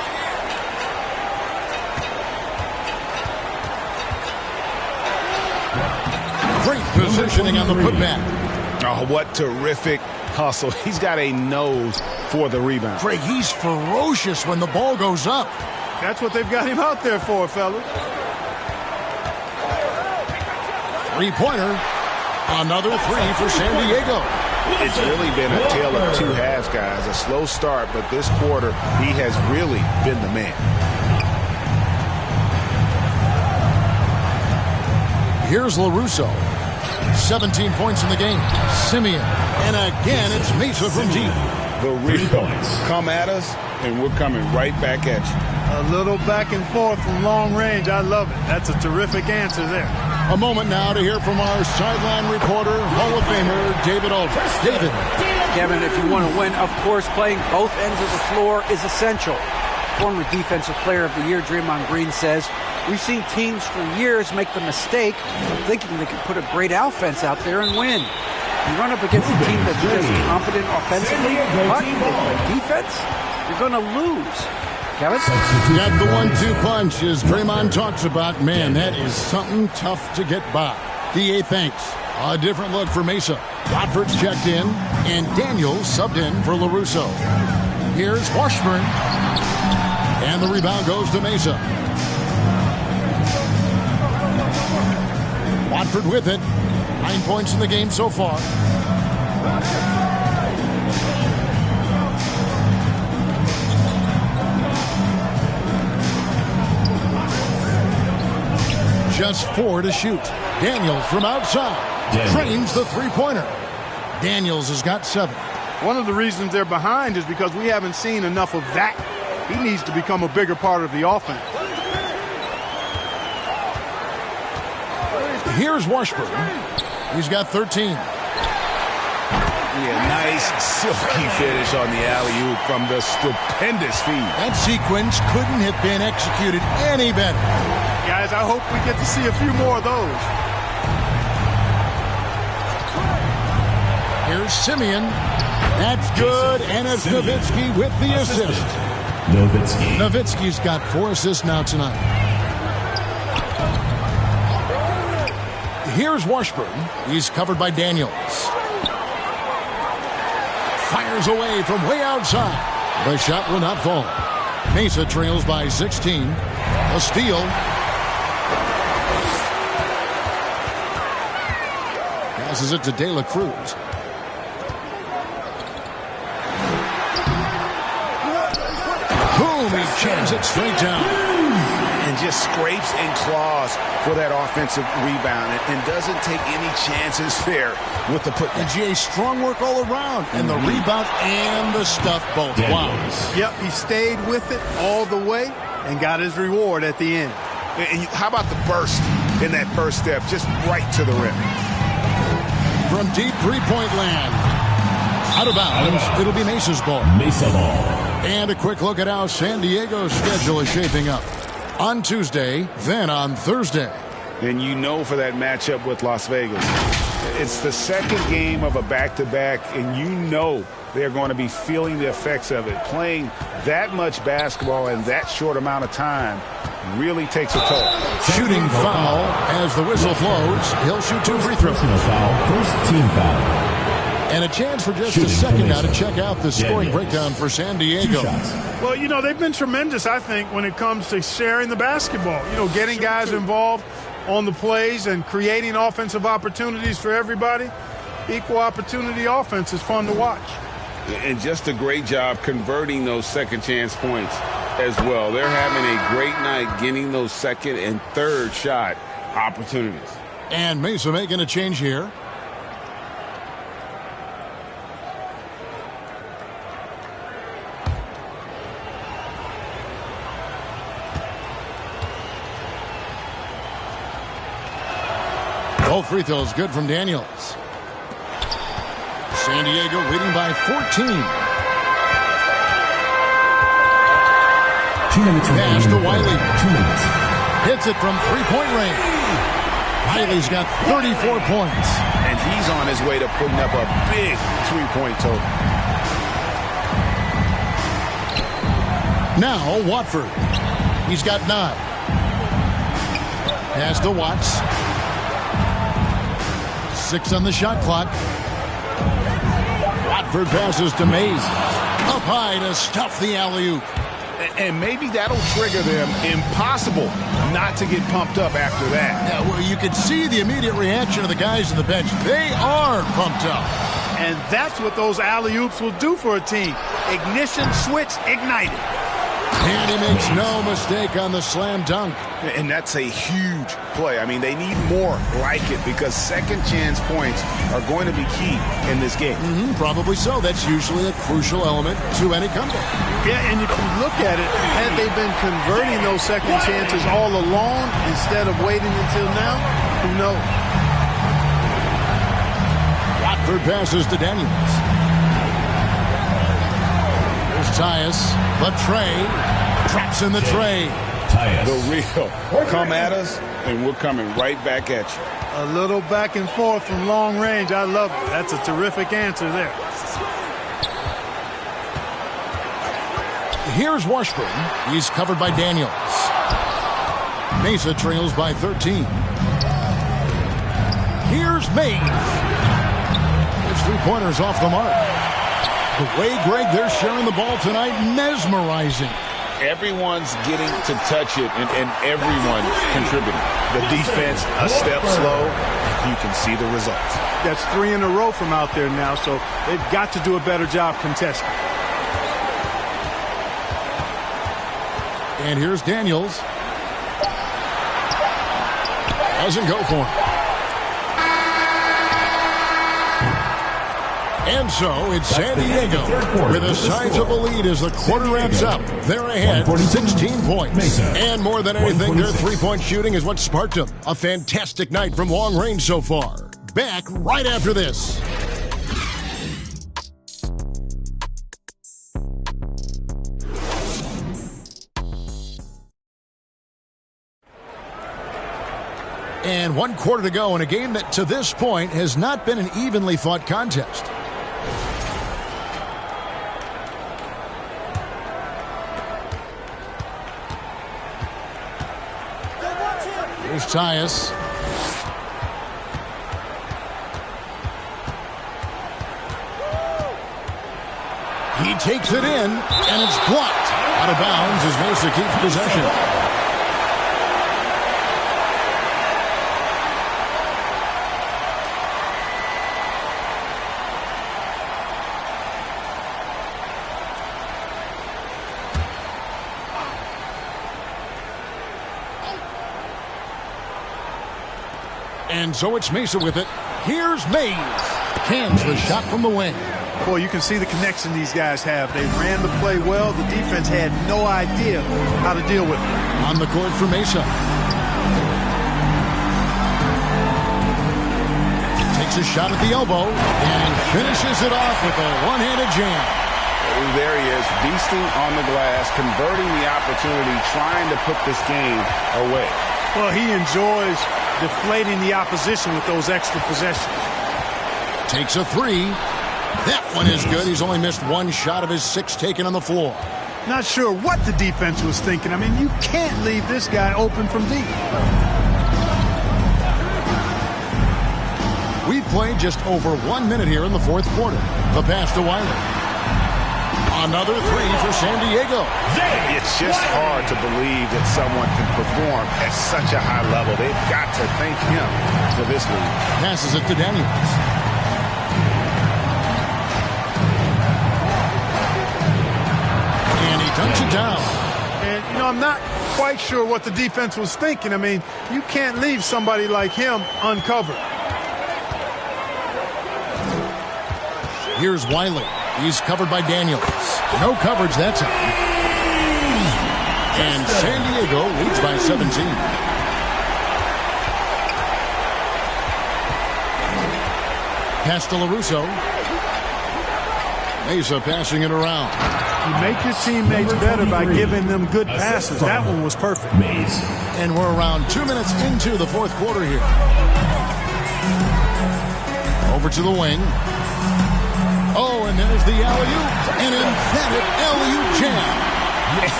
Great positioning on the putback. Oh, what terrific hustle. He's got a nose for the rebound. Craig, he's ferocious when the ball goes up. That's what they've got him out there for, fellas. Three-pointer. Another 3 for San Diego. It's really been a tale of two halves, guys. A slow start, but this quarter, he has really been the man. Here's LaRusso. 17 points in the game. Simeon. And again, it's Mesa from deep. The rebounds come at us, and we're coming right back at you. A little back and forth from long range. I love it. That's a terrific answer there. A moment now to hear from our sideline reporter, Hall of Famer David Aldridge. David. Kevin, if you want to win, of course, playing both ends of the floor is essential. Former Defensive Player of the Year Draymond Green says, we've seen teams for years make the mistake of thinking they can put a great offense out there and win. You run up against a team that's just confident offensively, but they play defense, you're going to lose. Kevin? Got the 1-2 punch as Draymond talks about. Man, that is something tough to get by. DA thanks. A different look for Mesa. Watford's checked in, and Daniels subbed in for LaRusso. Here's Washburn. And the rebound goes to Mesa. Watford with it. 9 points in the game so far. Just 4 to shoot. Daniels from outside. Trains the three-pointer. Daniels has got 7. One of the reasons they're behind is because we haven't seen enough of that. He needs to become a bigger part of the offense. Here's Washburn. He's got 13. Yeah, nice silky finish on the alley-oop from the stupendous feed. That sequence couldn't have been executed any better. Guys, I hope we get to see a few more of those. Here's Simeon. That's good, and it's Nowitzki with the assist. Nowitzki's got 4 assists now tonight. Here's Washburn. He's covered by Daniels. Fires away from way outside. The shot will not fall. Mesa trails by 16. A steal. Passes it to De La Cruz. Boom! He jams it straight down. And just scrapes and claws for that offensive rebound and doesn't take any chances there with the put. And GA, strong work all around. And the rebound and the stuff both. Wow. Yep, he stayed with it all the way and got his reward at the end. And how about the burst in that first step, just right to the rim. From deep three-point land. Out of bounds. It'll be Mesa's ball. Mesa ball. And a quick look at how San Diego's schedule is shaping up. On Tuesday, then on Thursday. And you know for that matchup with Las Vegas, it's the second game of a back-to-back, and you know they're going to be feeling the effects of it. Playing that much basketball in that short amount of time really takes a toll. Shooting foul as the whistle blows. He'll shoot 2 free throws. First team foul. And a chance for just a second now to check out the scoring breakdown for San Diego. Well, you know, they've been tremendous, I think, when it comes to sharing the basketball. You know, getting guys involved on the plays and creating offensive opportunities for everybody. Equal opportunity offense is fun to watch. And just a great job converting those second chance points as well. They're having a great night getting those second and third shot opportunities. And Mesa making a change here. Both free throws good from Daniels. San Diego leading by 14. Pass to Wiley. 2 minutes. Hits it from three-point range. Wiley's got 34 points. And he's on his way to putting up a big three-point total. Now Watford. He's got 9. Pass to Watts. 6 on the shot clock. Watford passes to Mays. Up high to stuff the alley-oop. And maybe that'll trigger them. Impossible not to get pumped up after that. Yeah, well, you can see the immediate reaction of the guys on the bench. They are pumped up. And that's what those alley-oops will do for a team. Ignition switch ignited. And he makes no mistake on the slam dunk. And that's a huge play. I mean, they need more like it because second chance points are going to be key in this game. Probably so. That's usually a crucial element to any comeback. Yeah, and if you look at it, had they been converting those second chances all along instead of waiting until now, who knows? Watford passes to Daniels. Here's Tyus. The tray. Traps in the tray. The real. Come at us, and we're coming right back at you. A little back and forth from long range. I love it. That's a terrific answer there. Here's Washburn. He's covered by Daniels. Mesa trails by 13. Here's Mays. His three-pointers off the mark. The way, Greg, they're sharing the ball tonight, mesmerizing. Everyone's getting to touch it, and everyone's contributing. The defense a step slow, you can see the results. That's 3 in a row from out there now, so they've got to do a better job contesting. And here's Daniels. Doesn't go for him. And so it's San Diego with a sizable lead as the quarter wraps up. They're ahead 16 points. And more than anything, their three-point shooting is what sparked them. A fantastic night from long range so far. Back right after this. And 1 quarter to go in a game that to this point has not been an evenly fought contest. Here's Tyus. He takes it in, and it's blocked. Out of bounds as Mesa keeps possession. And so it's Mesa with it. Here's Mays. Cans the shot from the wing. Boy, you can see the connection these guys have. They ran the play well. The defense had no idea how to deal with it. On the court for Mesa. Takes a shot at the elbow and finishes it off with a one-handed jam. There he is, beasting on the glass, converting the opportunity, trying to put this game away. Well, he enjoys deflating the opposition with those extra possessions. Takes a three. That one is good. He's only missed one shot of his 6 taken on the floor. Not sure what the defense was thinking. I mean, you can't leave this guy open from deep. We've played just over 1 minute here in the fourth quarter. The pass to Wiley. Another 3 for San Diego. It's just hard to believe that someone can perform at such a high level. They've got to thank him for this lead. Passes it to Daniels. And he dunks it down. And, you know, I'm not quite sure what the defense was thinking. I mean, you can't leave somebody like him uncovered. Here's Wiley. He's covered by Daniels. No coverage that time. And San Diego leads by 17. Pass to LaRusso. Mesa passing it around. You make your teammates better by giving them good passes. That one was perfect. And we're around 2 minutes into the fourth quarter here. Over to the wing. Oh, and there's the alley-oop. An emphatic alley-oop jam.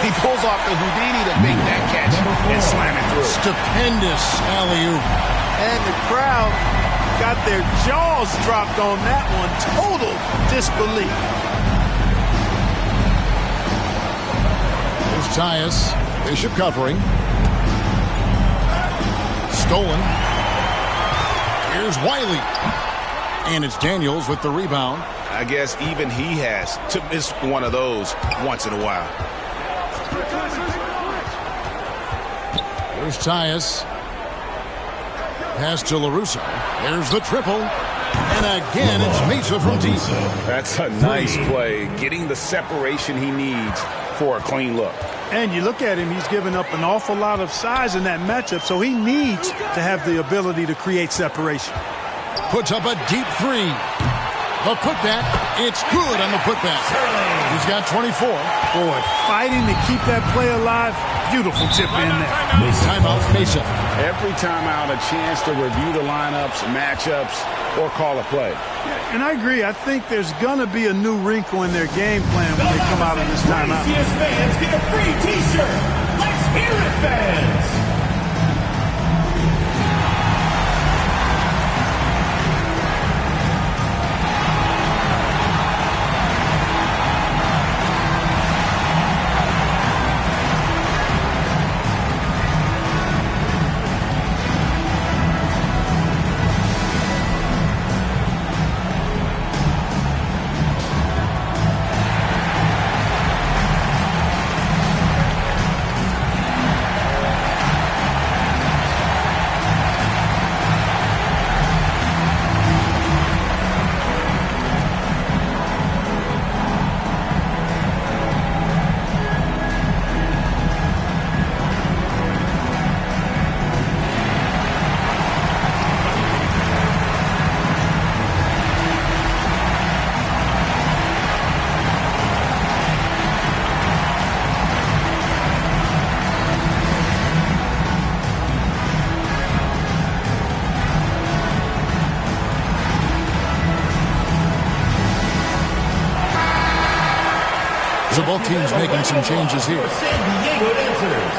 He pulls off the Houdini to make that catch and slam it through. Stupendous alley-oop. And the crowd got their jaws dropped on that one. Total disbelief. Here's Tyus. Bishop covering. Stolen. Here's Wiley. And it's Daniels with the rebound. I guess even he has to miss one of those once in a while. Here's Tyus. Pass to LaRusso. There's the triple. And again, it's Mesa from deep. That's a nice play. Getting the separation he needs for a clean look. And you look at him, he's given up an awful lot of size in that matchup, so he needs to have the ability to create separation. Puts up a deep 3. The putback, it's good on the putback. He's got 24. Boy, fighting to keep that play alive. Beautiful tip in there. Timeout, Mesa. Every timeout, a chance to review the lineups, matchups, or call a play. And I agree. I think there's going to be a new wrinkle in their game plan when they come out of this timeout. Fans get a free T-shirt. Let's hear it, fans. So both teams making some changes here. San Diego enters.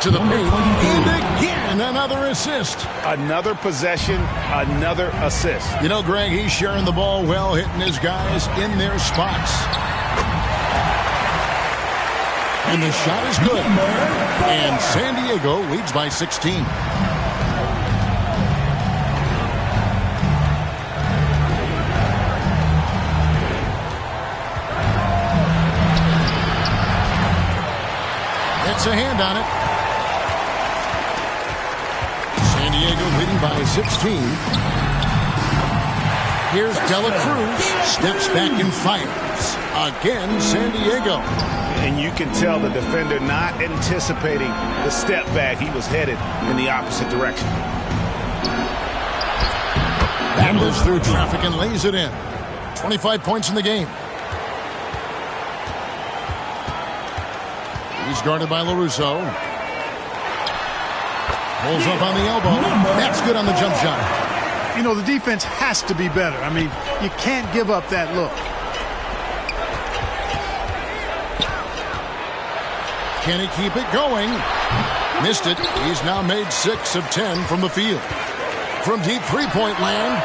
To the paint, and again, another assist. Another possession, another assist. You know, Greg, he's sharing the ball well, hitting his guys in their spots. And the shot is good. And San Diego leads by 16. It's a hand on it. San Diego leading by 16. Here's Dela Cruz. Steps back and fires. Again, San Diego. And you can tell the defender not anticipating the step back. He was headed in the opposite direction. Battles through traffic and lays it in. 25 points in the game. He's guarded by LaRusso. Pulls up on the elbow. That's good on the jump shot. You know, the defense has to be better. I mean, you can't give up that look. Can he keep it going? Missed it. He's now made 6 of 10 from the field. From deep three-point land,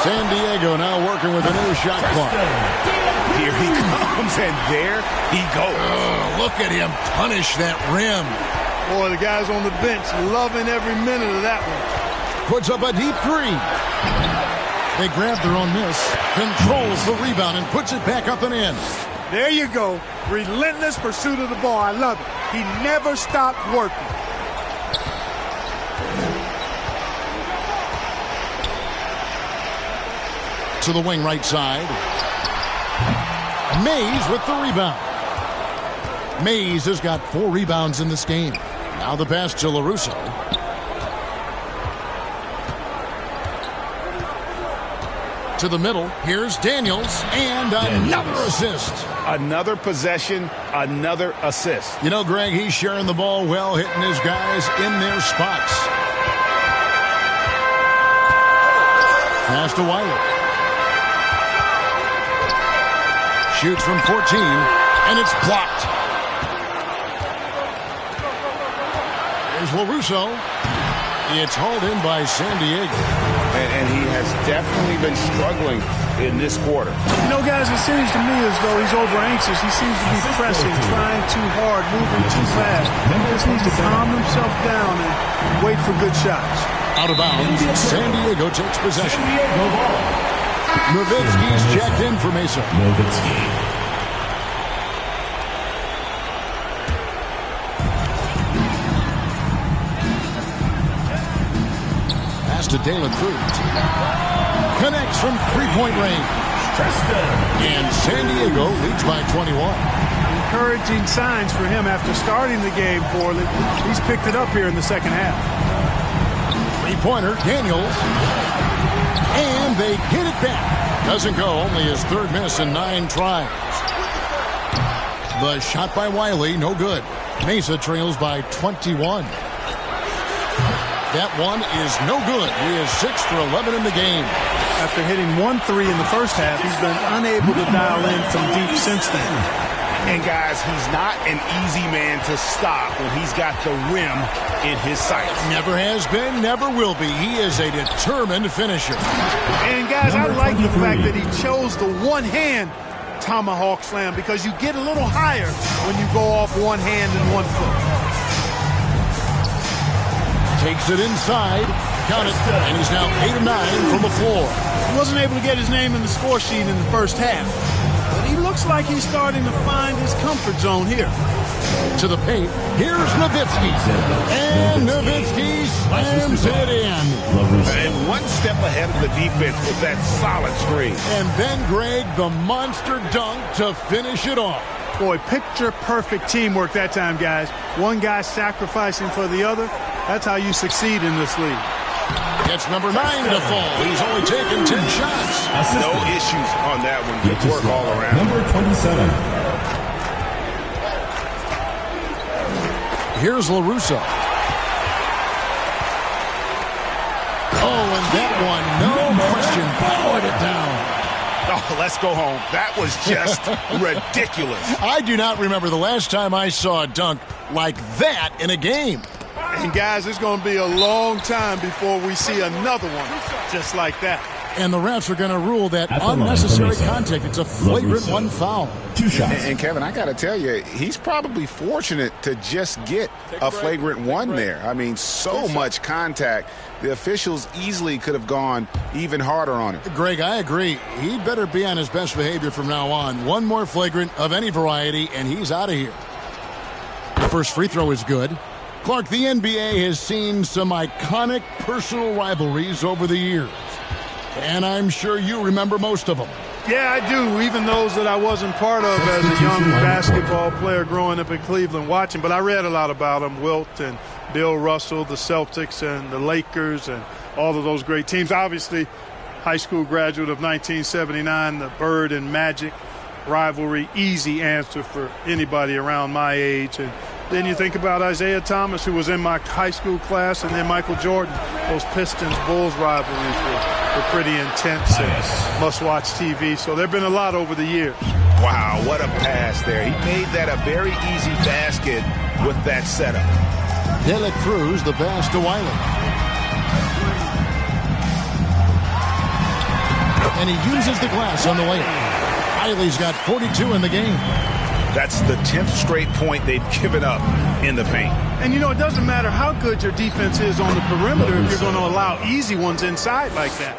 San Diego now working with a new shot clock. Here he comes, and there he goes. Look at him punish that rim. Boy, the guys on the bench loving every minute of that one. Puts up a deep three. They grab their own miss, controls the rebound, and puts it back up and in. There you go. Relentless pursuit of the ball. I love it. He never stopped working. To the wing right side. Mays with the rebound. Mays has got 4 rebounds in this game. Now the pass to LaRusso. To the middle. Here's Daniels. And another assist. Another possession, another assist. You know, Greg, he's sharing the ball well, hitting his guys in their spots. Pass to Wiley. Shoots from 14, and it's blocked. There's LaRusso. It's hauled in by San Diego. And he has definitely been struggling in this quarter. You know, guys, it seems to me as though he's over anxious. He seems to be pressing, trying too hard, moving too fast. He just needs to calm himself down and wait for good shots. Out of bounds, San Diego takes possession. Nowitzki's checked in for Mesa. Pass to De La Cruz. Connects from three-point range. And San Diego leads by 21. Encouraging signs for him after starting the game poorly. He's picked it up here in the second half. Three-pointer, Daniels. And they get it back. Doesn't go, only his 3rd miss in 9 tries. The shot by Wiley, no good. Mesa trails by 21. That one is no good. He is 6 for 11 in the game. After hitting 1 3 in the first half, he's been unable to dial in from deep since then. And guys, he's not an easy man to stop when he's got the rim in his sights. Never has been, never will be. He is a determined finisher. And guys, I like the fact that he chose the one-hand tomahawk slam because you get a little higher when you go off one hand and 1 foot. Takes it inside, count it, and he's now 8 of 9 from the floor. He wasn't able to get his name in the score sheet in the first half, but he looks like he's starting to find his comfort zone here. To the paint, here's Nowitzki, and Nowitzki slams it in. And 1 step ahead of the defense with that solid screen. And then, Greg, the monster dunk to finish it off. Boy, picture-perfect teamwork that time, guys. One guy sacrificing for the other. That's how you succeed in this league. Gets number 9 to fall. He's only taken 10 shots. No issues on that one. Good work all around. Number 27. Here's LaRusso. Oh, and that one, no question, powered it down. Oh, let's go home. That was just ridiculous. I do not remember the last time I saw a dunk like that in a game. And guys, it's going to be a long time before we see another one just like that. And the refs are going to rule that unnecessary contact. It's a flagrant 1 foul. 2 shots. And Kevin, I got to tell you, he's probably fortunate to just get a flagrant 1 there. I mean, so much contact. The officials easily could have gone even harder on him. Greg, I agree. He'd better be on his best behavior from now on. 1 more flagrant of any variety, and he's out of here. The first free throw is good. Clark, the NBA has seen some iconic personal rivalries over the years. And I'm sure you remember most of them. Yeah, I do, even those that I wasn't part of as a young basketball player growing up in Cleveland watching. But I read a lot about them, Wilt and Bill Russell, the Celtics and the Lakers and all of those great teams. Obviously, high school graduate of 1979, the Bird and Magic. rivalry, easy answer for anybody around my age. And then you think about Isaiah Thomas, who was in my high school class, and then Michael Jordan. Those Pistons-Bulls rivalries were pretty intense and must-watch TV. So there have been a lot over the years. Wow, what a pass there. He made that a very easy basket with that setup. De La Cruz, the pass to Wiley. And he uses the glass on the layup. Wiley's got 42 in the game. That's the 10th straight point they've given up in the paint. And, you know, it doesn't matter how good your defense is on the perimeter if you're going to allow easy ones inside like that.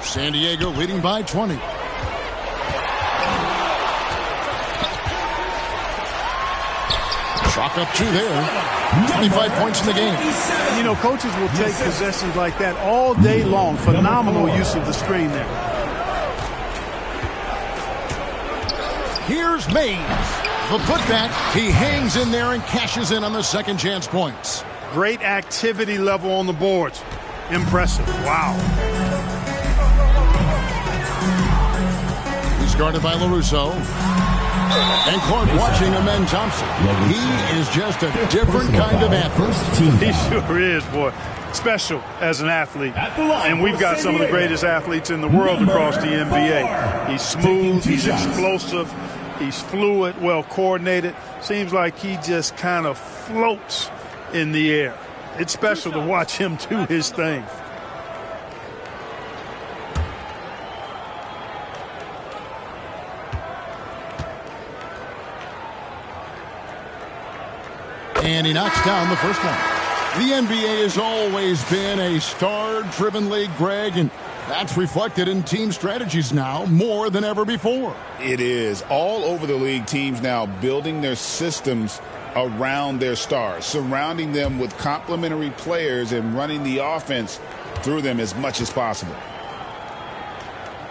San Diego leading by 20. Chalk up 2 there. 25 points in the game. You know, coaches will take possessions like that all day long. Phenomenal use of the screen there. Here's Mays. The putback. He hangs in there and cashes in on the second chance points. Great activity level on the boards. Impressive. Wow. He's guarded by LaRusso. And Clark watching Amen Thompson. He is just a different kind of athlete. He sure is, boy. Special as an athlete. And we've got some of the greatest athletes in the world across the NBA. He's smooth, he's explosive, he's fluid, well coordinated. Seems like he just kind of floats in the air. It's special to watch him do his thing. And he knocks down the first one. The NBA has always been a star-driven league, Greg, and that's reflected in team strategies now more than ever before. It is. All over the league, teams now building their systems around their stars, surrounding them with complementary players and running the offense through them as much as possible.